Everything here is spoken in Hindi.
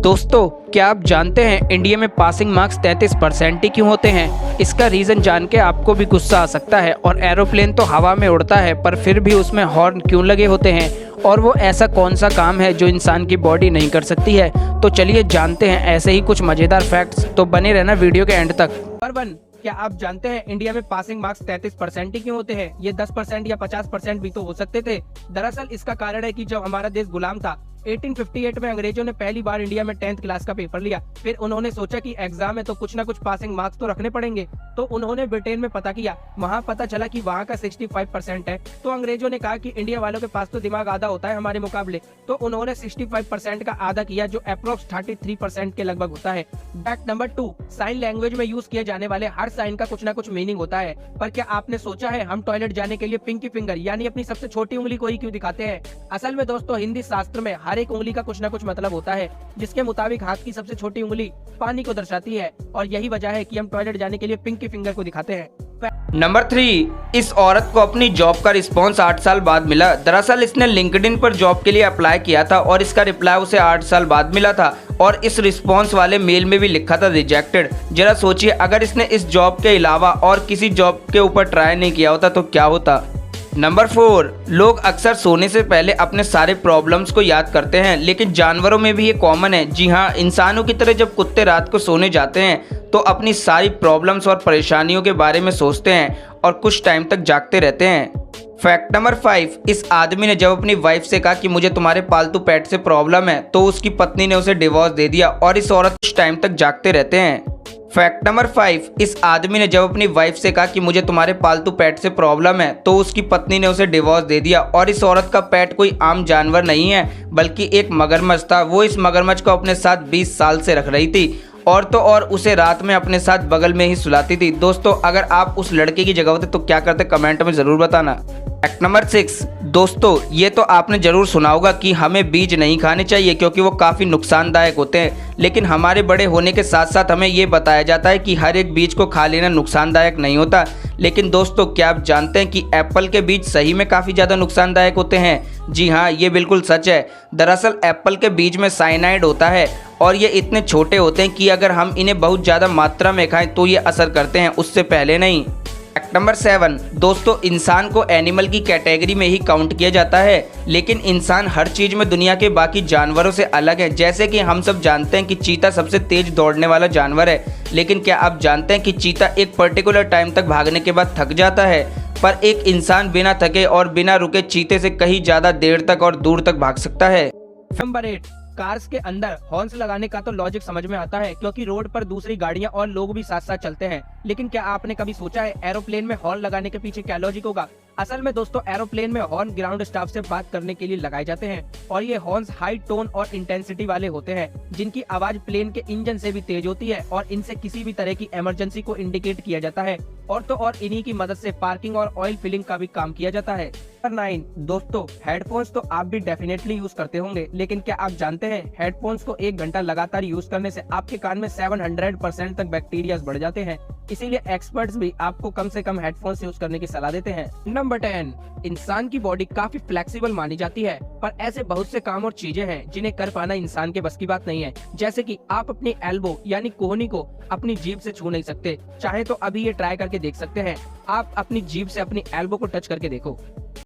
दोस्तों, क्या आप जानते हैं इंडिया में पासिंग मार्क्स 33% ही क्यों होते हैं? इसका रीज़न जान के आपको भी गुस्सा आ सकता है। और एरोप्लेन तो हवा में उड़ता है, पर फिर भी उसमें हॉर्न क्यों लगे होते हैं? और वो ऐसा कौन सा काम है जो इंसान की बॉडी नहीं कर सकती है? तो चलिए जानते हैं ऐसे ही कुछ मज़ेदार फैक्ट्स। तो बने रहना वीडियो के एंड तक। नंबर 1, क्या आप जानते हैं इंडिया में पासिंग मार्क्स 33% ही क्यों होते हैं? ये 10% या 50% भी तो हो सकते थे। दरअसल इसका कारण है कि जब हमारा देश गुलाम था 1858 में अंग्रेजों ने पहली बार इंडिया में 10th क्लास का पेपर लिया। फिर उन्होंने सोचा कि एग्जाम है तो कुछ ना कुछ पासिंग मार्क्स तो रखने पड़ेंगे। तो उन्होंने ब्रिटेन में पता किया, वहाँ पता चला कि वहाँ का 65% है। तो अंग्रेजों ने कहा कि इंडिया वालों के पास तो दिमाग आधा होता है हमारे मुकाबले। तो उन्होंने 65% का आधा किया, जो अप्रोक्स 33% के लगभग होता है। फैक्ट नंबर 2, साइन लैंग्वेज में यूज किए जाने वाले हर साइन का कुछ ना कुछ मीनिंग होता है। पर क्या आपने सोचा है हम टॉयलेट जाने के लिए पिंकी फिंगर यानी अपनी सबसे छोटी उंगली को ही क्यों दिखाते हैं? असल में दोस्तों, हिंदी शास्त्र में हर एक उंगली का कुछ ना कुछ मतलब होता है, जिसके मुताबिक हाथ की सबसे छोटी उंगली पानी को दर्शाती है। और यही वजह है कि हम टॉयलेट जाने के लिए पिंकी फिंगर को दिखाते हैं। नंबर 3, इस औरत को अपनी जॉब का रिस्पॉन्स 8 साल बाद मिला। दरअसल इसने लिंक्डइन पर जॉब के लिए अप्लाई किया था और इसका रिप्लाई उसे 8 साल बाद मिला था। और इस रिस्पॉन्स वाले मेल में भी लिखा था रिजेक्टेड। जरा सोचिए, अगर इसने इस जॉब के अलावा और किसी जॉब के ऊपर ट्राई नहीं किया होता तो क्या होता। नंबर 4, लोग अक्सर सोने से पहले अपने सारे प्रॉब्लम्स को याद करते हैं, लेकिन जानवरों में भी ये कॉमन है। जी हाँ, इंसानों की तरह जब कुत्ते रात को सोने जाते हैं तो अपनी सारी प्रॉब्लम्स और परेशानियों के बारे में सोचते हैं और कुछ टाइम तक जागते रहते हैं। फैक्ट नंबर 5, इस आदमी ने जब अपनी वाइफ से कहा कि मुझे तुम्हारे पालतू पेट से प्रॉब्लम है, तो उसकी पत्नी ने उसे डिवोर्स दे दिया और इस औरत कुछ टाइम तक जागते रहते हैं। फैक्ट नंबर 5, इस आदमी ने जब अपनी वाइफ से कहा कि मुझे तुम्हारे पालतू पेट से प्रॉब्लम है, तो उसकी पत्नी ने उसे डिवोर्स दे दिया और इस औरत का पेट कोई आम जानवर नहीं है, बल्कि एक मगरमच्छ था। वो इस मगरमच्छ को अपने साथ 20 साल से रख रही थी और तो और उसे रात में अपने साथ बगल में ही सुलाती थी। दोस्तों, अगर आप उस लड़के की जगह होते तो क्या करते, कमेंट में ज़रूर बताना। फैक्ट नंबर 6, दोस्तों ये तो आपने ज़रूर सुना होगा कि हमें बीज नहीं खाने चाहिए क्योंकि वो काफ़ी नुकसानदायक होते हैं। लेकिन हमारे बड़े होने के साथ साथ हमें ये बताया जाता है कि हर एक बीज को खा लेना नुकसानदायक नहीं होता। लेकिन दोस्तों, क्या आप जानते हैं कि एप्पल के बीज सही में काफ़ी ज़्यादा नुकसानदायक होते हैं? जी हाँ, ये बिल्कुल सच है। दरअसल एप्पल के बीज में साइनाइड होता है और ये इतने छोटे होते हैं कि अगर हम इन्हें बहुत ज़्यादा मात्रा में खाएं तो ये असर करते हैं, उससे पहले नहीं। फैक्ट नंबर 7, दोस्तों इंसान को एनिमल की कैटेगरी में ही काउंट किया जाता है, लेकिन इंसान हर चीज़ में दुनिया के बाकी जानवरों से अलग है। जैसे कि हम सब जानते हैं कि चीता सबसे तेज दौड़ने वाला जानवर है, लेकिन क्या आप जानते हैं कि चीता एक पर्टिकुलर टाइम तक भागने के बाद थक जाता है, पर एक इंसान बिना थके और बिना रुके चीते से कहीं ज़्यादा देर तक और दूर तक भाग सकता है। नंबर 8, कार्स के अंदर हॉर्न्स लगाने का तो लॉजिक समझ में आता है क्योंकि रोड पर दूसरी गाड़ियां और लोग भी साथ साथ चलते हैं। लेकिन क्या आपने कभी सोचा है एरोप्लेन में हॉर्न लगाने के पीछे क्या लॉजिक होगा? असल में दोस्तों, एरोप्लेन में हॉर्न ग्राउंड स्टाफ से बात करने के लिए लगाए जाते हैं और ये हॉर्न्स हाई टोन और इंटेंसिटी वाले होते हैं, जिनकी आवाज प्लेन के इंजन से भी तेज होती है और इनसे किसी भी तरह की इमरजेंसी को इंडिकेट किया जाता है। और तो और इन्हीं की मदद से पार्किंग और ऑयल फिलिंग का भी काम किया जाता है। नंबर 9, दोस्तों हेडफोन्स तो आप भी डेफिनेटली यूज करते होंगे, लेकिन क्या आप जानते हैं हेडफोन्स को 1 घंटा लगातार यूज करने से आपके कान में 700% तक बैक्टीरिया बढ़ जाते हैं। इसीलिए एक्सपर्ट्स भी आपको कम से कम हेडफोन्स यूज करने की सलाह देते हैं। नंबर 10, इंसान की बॉडी काफी फ्लेक्सिबल मानी जाती है, पर ऐसे बहुत से काम और चीजें हैं जिन्हें कर पाना इंसान के बस की बात नहीं है। जैसे कि आप अपनी एल्बो यानी कोहनी को अपनी जीभ से छू नहीं सकते। चाहे तो अभी ये ट्राई करके देख सकते हैं। आप अपनी जीभ से अपनी एल्बो को टच करके देखो।